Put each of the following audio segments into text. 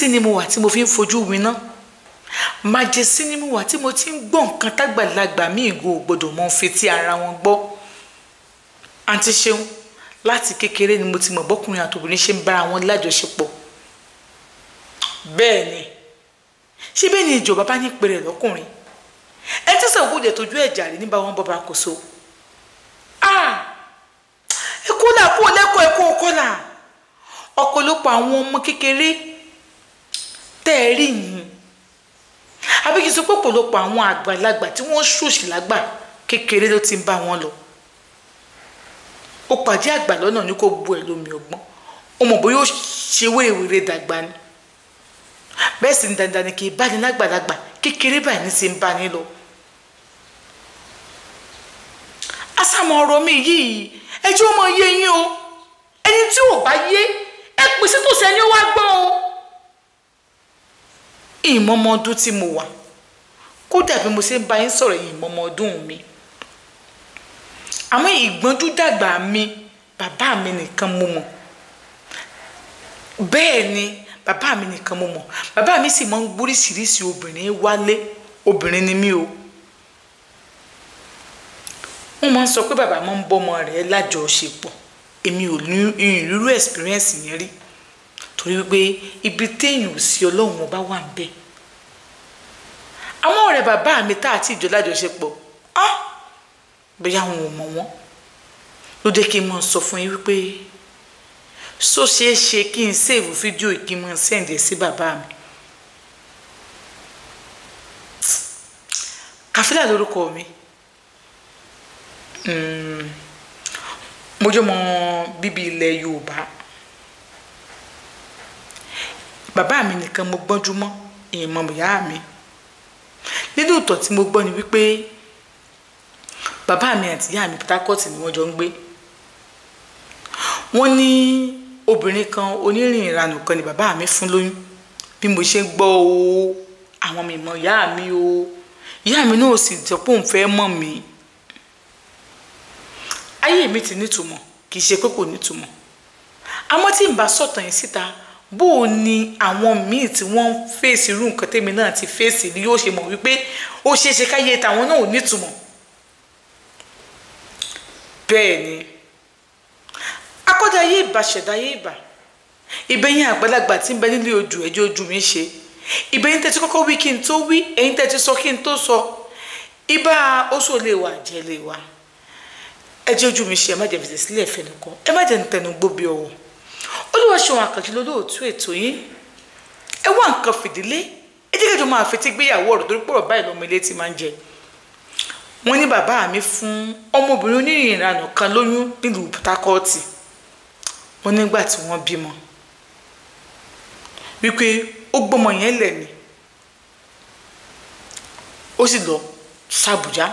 sí ni mo wà tí mo fi ń fojú winá májèsí ni mo wà tí mo ti ń gbọ́ nǹkan tágbàlagbà míì go gbọ́dọ̀ mọ́ fetí ara wọn gbọ́. àǹtí Ṣeun láti kékeré ni mo ti mọ̀ bọ́kùnrin àtòbìnrin ṣe ń bára wọn lájọṣepọ̀. bẹ́ẹ̀ ni ṣé bẹ́ẹ̀ ni ìjọba bá ní pèrè lọ́kùnrin ẹ tí sọ̀gbọ́n jẹ́ tójú ẹ̀jà rí níbà wọn bọ́ba kò so. ẹ̀kọ́ là kó lẹ́kọ̀ọ́ ẹ̀kọ́ kọ́là ọ̀pọ̀lọpọ̀ àwọn ọmọ kékeré tẹ́ ẹ rí yìí àbí kí n sọ pé ọ̀pọ̀lọpọ̀ àwọn àgbàlagbà tí wọ́n ṣòṣì lágbà kékeré ló ti ń bá wọn lọ. ó pàdé àgbà lọ́nà ní kó bu ẹ̀ lómi ọgbọ́n ó mọ̀ bóyá ó ṣe wéréwéré dàgbà ni bẹ́ẹ̀ sì ni dandan ni kì í bá ní lágbàlagbà kékeré báyìí ní ti ń bá ní lọ. àsàmọ̀ ọ̀rọ̀ mi yìí ẹjọ́ ọmọ yé yín o ẹni tí ò bá yé ẹ pèsè tó sẹ́ni ó wá gbọ́ o. ìmọ̀mọ́ ọdún tí mo wà kódà bí mo ṣe ń bá yín sọ̀rọ̀ ìmọ̀mọ́ ọdún mi àmọ́ ìgbọ́njú dàgbà mi bàbá mi nìkan mo mọ̀. bẹ́ẹ̀ ni bàbá mi nìkan mo mọ̀ bàbá mi sì máa ń gbóríṣiríṣi obìnrin wálé obìnrin ni mí o. wọ́n máa ń sọ pé bàbá máa ń bọ́mọ rẹ̀ lájọṣepọ̀ èmi ò ní ìrírú experience yẹn rí torí wípé ibi téèyàn ò sí ọlọ́run ọba wà ń bẹ̀. àwọn ọ̀rẹ́ bàbá mi tá àti ìjọ lájọṣepọ̀ bóyá àwọn ò mọ̀ wọ́n ló dé kí n máa sọ fún yín wípé só ṣeé ṣe kí n sèvù fídíò kí n máa sẹ́ǹdì sí bàbá mi. Kàfílà lórúkọ mi mo jẹ́ ọmọ bíbí ilẹ̀ Yorùbá bàbá mi nìkan mo gbọ́njú mọ́ ìmọ̀ ìyá mi nínú ìtàn tí mo gbọ́ ni wípé bàbá mi àti ìyá mi Port Harcourt ni wọ́n jọ ń gbé. wọ́n ní obìnrin kan onírìn ìranù kan ni bàbá mi fún lóyún bí mo ṣe gbọ́ o àwọn mi mọ̀ ìyá mi o ìyá mi náà sì jọ pé òun fẹ́ mọ̀ mí. ayé mi ti nítumọ̀ kì í ṣe pé kò nítumọ̀ àmọ́ tí n bá sọ̀tàn yìí síta bó o ní àwọn míì tí wọ́n ń fèsì irú nǹkan tèmi náà ti fèsì ni yóò ṣe mọ̀ wípé ó ṣeé ṣe káyé tàwọn náà ò nítumọ̀. bẹ́ẹ̀ ni akọ́dá ayé ìbà ṣẹ̀dá ayé ìbà ìbẹ̀yìn àgbàlagbà tí ń bẹ nílé ojú ẹjọ́ ojú mi ṣe ìbẹ̀yìn tẹ́tí kọ́kọ́ wí kí n tó wí ẹ̀yìn tẹ́tí sọ kí n tó sọ ibà oṣù lè wà jẹ́ lè wà ẹjọ́ ojú mi ṣe ẹ má jẹ́ fèsì sílẹ̀ ẹ̀fẹ́ nìkan ẹ má jẹ́ tẹnu gbóbi ọ̀wọ̀ Olúwa ṣeun àkànjú lólóòtú ètò yín ẹ wá nǹkan fìdílé ẹ jẹ́ kẹjọ máa fetí gbéyàwó ọ̀rọ̀ torí pọ̀rọ̀ báyìí lọ́mọ ilé ti máa ń jẹ. wọ́n ní bàbá mi fún ọmọbìnrin onírìn ìranù kan lóyún nílùú Port Harcourt wọ́n nígbà tí wọ́n bímọ wípé ó gbọ́mọ yẹn lẹ̀ ni ó sì lọ sàbújá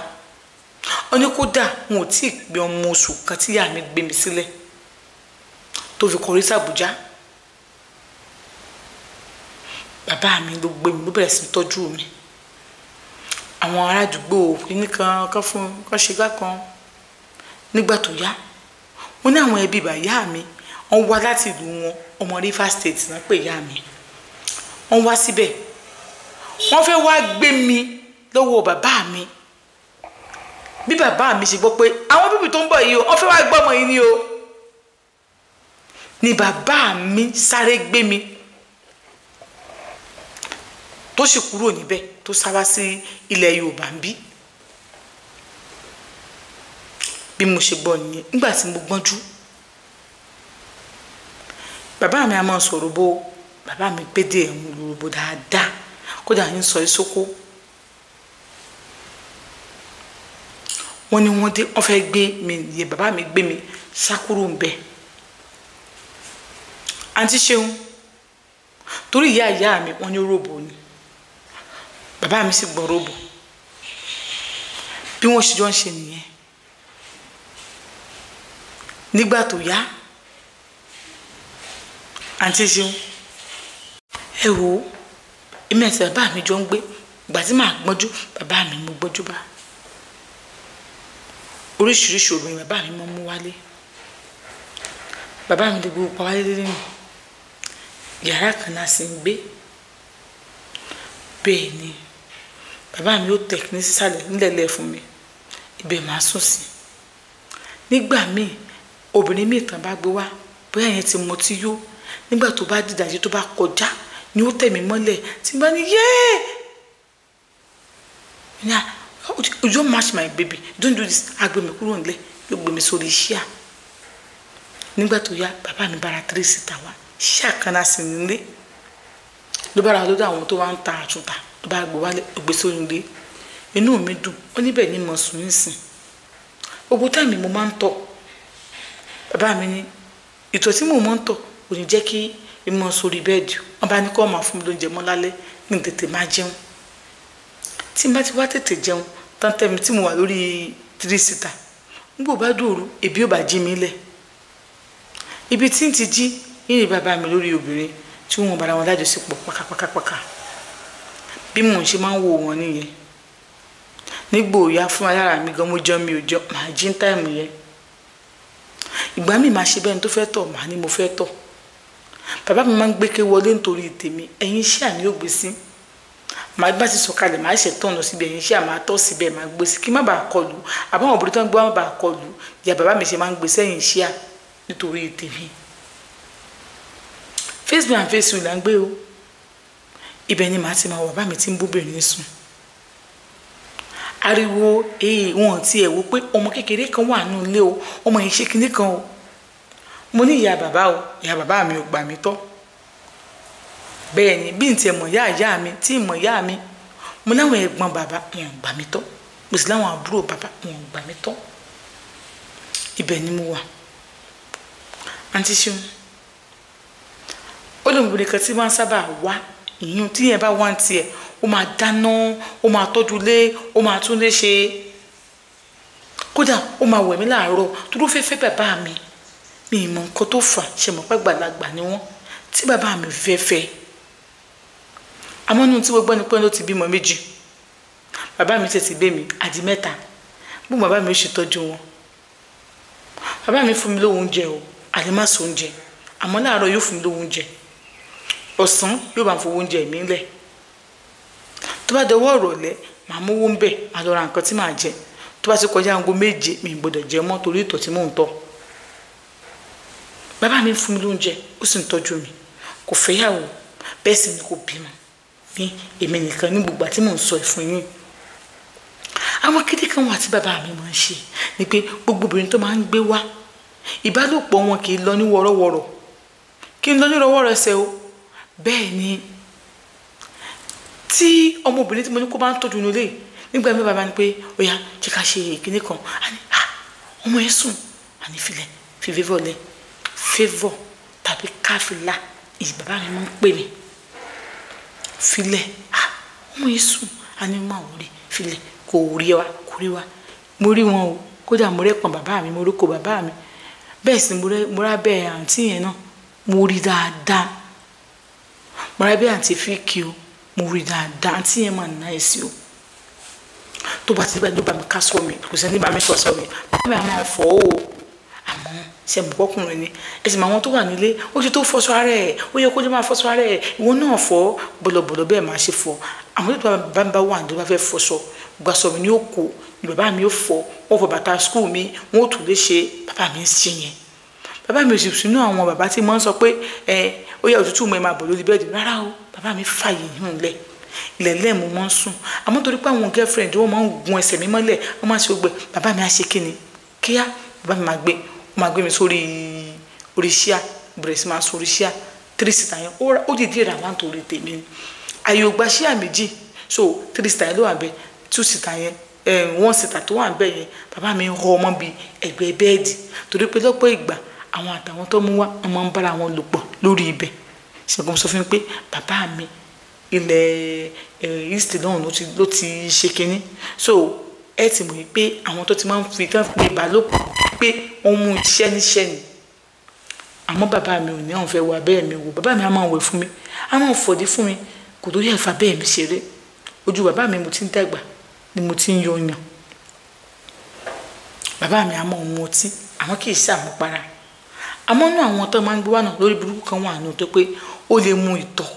ó ní kódà wọn ò tí ì pé ọmọ oṣù kan tí ìyá mi gbé mi sílẹ̀ tó fi kọrí sàbújá bàbá mi ló gbé mi ló bẹ̀rẹ̀ sí tọ́jú mi àwọn ará àdúgbò kìíní kan fún kan ṣe gá kan nígbà tó yá wọn ní àwọn ẹbí bàyá mi wọ́n wá láti ìlú wọn ọmọ Rivers State náà pé ìyá mi wọ́n wá síbẹ̀ wọ́n fẹ́ wá gbé mi lọ́wọ́ bàbá mi bí bàbá mi ṣe gbọ́ pé àwọn bíbí tó ń bọ̀ yìí o wọ́n fẹ́ wá gbọ́mọ yìí ni o ni bàbá mi sáré gbé mi tó sì kúrò níbẹ̀ tó sá wá sí ilẹ̀ Yorùbá ń bí bí mo ṣe gbọ́ nìyẹn nígbà tí mo gbọ́njú bàbá mi a máa sọ̀rọ̀ bó bàbá mi gbédè ẹ̀hún lórúbó dáadáa kódà ń sọ ìsókó wọ́n ní wọ́n dé wọ́n fẹ́ gbé mi yẹ bàbá mi gbé mi sákúrò ń bẹ̀ àǹtí Ṣeun torí ìyá mi wọ́n ní róbò ni bàbá mi sì gbọ́ róbò bí wọ́n ṣe jọ ń ṣe nìyẹn nígbà tó yá àǹtí Ṣeun ẹ wò ó èmi àti bàbá mi jọ ń gbé ìgbà tí màá gbọ́njú bàbá mi mo gbọ́njú bá oríṣiríṣi obìnrin bàbá mi mọ́ mú wálé bàbá mi lè gbogbo pa wálé lẹ́nu yàrá kan náà sì ń gbé bẹ́ẹ̀ ni bàbá mi ó tẹ̀ ní sísàlẹ̀ nílẹ̀lẹ̀ fún mi ibẹ̀ máa sùn sí nígbà míì obìnrin míì tán bá gbé wá bóyá yẹn ti mọ tí yó nígbà tó bá dìdàjí tó bá kọjá ni ó tẹ̀ mí mọ́lẹ̀ tí n bá ní yéé you don't match my baby don't do this agbèmí kúrò nílẹ̀ yóò gbé mi sórí iṣẹ́ à nígbà tó yá bàbá mi bára 3 síta wá iṣẹ́ àkànná sí nílé ló bára lọ́dọ̀ àwọn tó wá ń ta àtúntà ló bá gbé wálé ògbé sórí nílé inú mi dùn ó níbẹ̀ ní mọ̀ sùn nísìn gbogbo táìmì mo máa ń tọ̀ bàbá mi ní ìtọ̀ tí mo máa ń tọ̀ kò ní jẹ́ kí ìmọ̀ sórí bẹ́ẹ̀dì wọn bá ní kó máa fún mi lóúnjẹ mọ́ lálẹ́ ní tètè máa jẹun tí n bá ti wá tètè jẹun tán tẹ́mi tí mo wà lórí 3 síta nígbà bá dòru ebi ò bá jí mi lẹ̀ ibi tí n ti jí yìí bàbá mi lórí obìnrin tí wọn bára wọn lájọṣepọ̀ pàkàpàkàpàkà bí mò ń ṣe máa ń wò wọn nìyẹn nígbà òya fún alára mi gan mo jẹun mi ò jẹun màá jí ń táìmù yẹn ìgbà mi máa ṣe bẹ́ẹ̀ ni tó fẹ́ tọ̀ màá ní mo fẹ́ tọ̀ bàbá mi máa ń gbé ké wọlé nítorí tèmi ẹ̀yin iṣẹ́ àní ò gbé sí màá bá ti sọ̀kalẹ̀ màá ṣe tọ̀nà síbi ẹ̀yin iṣẹ́ àmà tọ̀ síbẹ̀ màá gbé sí kí má bàa kọlù àbáwọn òbí tó ń gbé má bàa kọlù ìyá bàbá mi ṣe máa ń gbé sẹ́yìn iṣẹ́ à nítorí tèmi Facebook and Facebook là ń gbé o ibẹ̀ ni màá ti máa wà bá mi ti ń bóbìnrin sùn ariwo wọn ti ẹ̀ wò pé ọmọ kékeré kan wà nínú ilé o ọmọ yìí ṣe kinní kan o mo ní ìyá bàbá mi ò gbà mí tọ́ bẹ́ẹ̀ ni bí n tiẹ̀ mọ̀ ìyá mi tí mọ̀ ìyá mi mo láwọn ẹ̀gbọ́n bàbá wọn ò gbà mí tọ́ mo sì láwọn àbúrò bàbá wọn ò gbà mí tọ́ ibẹ̀ ni mo wà àǹtí ṣeun ó lóun obìnrin kan tí wọ́n sábà wá ìyún tí yẹn bá wá ń tiẹ̀ ó máa dáná ó máa tọ́jú lé ó máa tún lé ṣe kódà ó máa wẹ̀ mí láàárọ̀ tó ló fẹ́ẹ́ fẹ́ bàbá mi ìmọ̀ nǹkan tó fà ṣe mọ̀ pé gbàlagbà ni wọ́n tí bàbá mi fẹ́ fẹ́ àmọ́ nínú tí wọ́n gbọ́ ni pé ló ti bímọ 2 bàbá mi tètè gbé mi àdí 3 bó bàbá mi ó ṣe tọ́jú wọn bàbá mi fún mi lówó oúnjẹ o àlè má so oúnjẹ àmọ́ láàárọ̀ yóò fún mi lówó oúnjẹ ọ̀sán yóò bá ń fowó oúnjẹ mi lẹ̀ tó bá dọwọ́ ìrọ̀lẹ́ màá mówó ń bẹ̀ màá lọ ra nǹkan tí màá jẹ tó bá ti kọjá aago 7 mi ì gbọdọ̀ jẹ mọ́ torí ìtọ̀ tí mò ń tọ̀ bàbá mi fún mi lóúnjẹ ó sì ń tọ́jú mi kò fẹ́yàwó bẹ́ẹ̀ sì ni kò bímọ ní èmi nìkan ní gbogbo àti mò ń sọ ìfún yín àwọn kéde kan wà tí bàbá mi máa ń ṣe ni pé gbogbo obìnrin tó máa ń gbé wá ìbálòpọ̀ wọn kì í lọ ní wọ́rọ́wọ́rọ́ kí n lọ ní rọwọ́rọ́ ẹsẹ̀ o bẹ́ẹ̀ ni tí ọmọbìnrin tí mo ní kó bá ń tọ́jú nílé nígbà mi bàbá ni pé ó yá jẹ́ ká ṣe ìkíní kan àní ọmọ ẹ̀ sùn àní filẹ̀ fi favour tàbí káfílà ìyí bàbá mi máa ń pè mí filẹ̀ ọmọ ẹ̀ sùn àní máa wò rí filẹ̀ kò rí wa mo rí wọn o kódà mo rẹ́pọ̀n bàbá mi mo rókò bàbá mi bẹ́ẹ̀ sì mo rá bẹ́ẹ̀ àǹtí yẹn náà mo rí dáadáa mo rá bẹ́ẹ̀ àǹtí fíkì o mo rí dáadáa àǹtí yẹn máa ná èsì o tó bá ti bẹ́ẹ̀ ló bá mi ká sọ mi kò sẹ́ni bá mi sọ mi bàbá mi máa fọ́ o àmọ́ ṣe mo bọ́kùnrin ni ẹ̀sìn àwọn tó wà nílé ó ti tó fọṣọ ara ẹ̀ ó yẹ kó lè máa fọṣọ ara ẹ̀ ìwọ náà fọ́ bọ̀lọ̀bọ̀lọ̀ bẹ́ẹ̀ máa ṣe fọ́ àwọn tó bá ń bá wà ní bá fẹ́ fọṣọ gbàsọ mi ní òkò ni bàbá mi ó fọ wọn fọ bàtà skul mi wọn ò tún lè ṣe bàbá mi ń ṣe yẹn bàbá mi ò sì sínú àwọn bàbá tí mo ń sọ pé ó yẹ òtútù mọ ẹ máa bọ̀ lórí bẹ́ẹ̀dì rárá o bàbá mi fààyè yún lẹ̀ ilẹ̀lẹ́ mo máa ń sùn àmọ́ torí pé àwọn girlfriend wọn máa ń gun ẹsẹ̀ mi mọ́lẹ̀ wọ́n máa ń ṣe gbẹ bàbá mi á ṣe kíni kíá bàbá mi máa gbé mi sórí oríṣíà bẹ̀rẹ̀ sí máa sọ oríṣíà 3 síta yẹn ó dìde rà wá nítorí tèmi àyè ògbà ṣíà méjì so 3 síta yẹn ló wà bẹ́ẹ̀ 2 síta yẹn 1 síta tó wà bẹ́ẹ̀ yẹn bàbá mi ń họ ọmọ bíi ẹ̀gbẹ́ bẹ́ẹ̀dì torí pé lọ́pọ̀ ìgbà àwọn àtàwọn tó mú wá ọmọ ń bára wọn lò pọ̀ lórí ibẹ̀ ṣùgbọ́n sọ fún mi pé bàbá mi ilẹ̀ east náà ló ti ṣe kínní so ẹ ti mọ̀ pé àwọn tó ti máa ń fi tán pé ìbálòpọ̀ pé wọ́n mú iṣẹ́ níṣẹ́ ni àmọ́ bàbá mi ò ní àwọn fẹ́ wà bẹ́ẹ̀ mi wò bàbá mi á máa wẹ̀ fún mi á máa fọ̀dí fún mi kò tó yẹ fà bẹ́ẹ̀ mi ṣeré ojú bàbá mi mo ti ń dàgbà ni mo ti ń yọyàn bàbá mi á máa mu ọtí àwọn kì í ṣàmúpara àmọ́ inú àwọn tó máa ń gbé wà náà lórí burúkú kan wà ní o tó pé ó lè mú ìtọ̀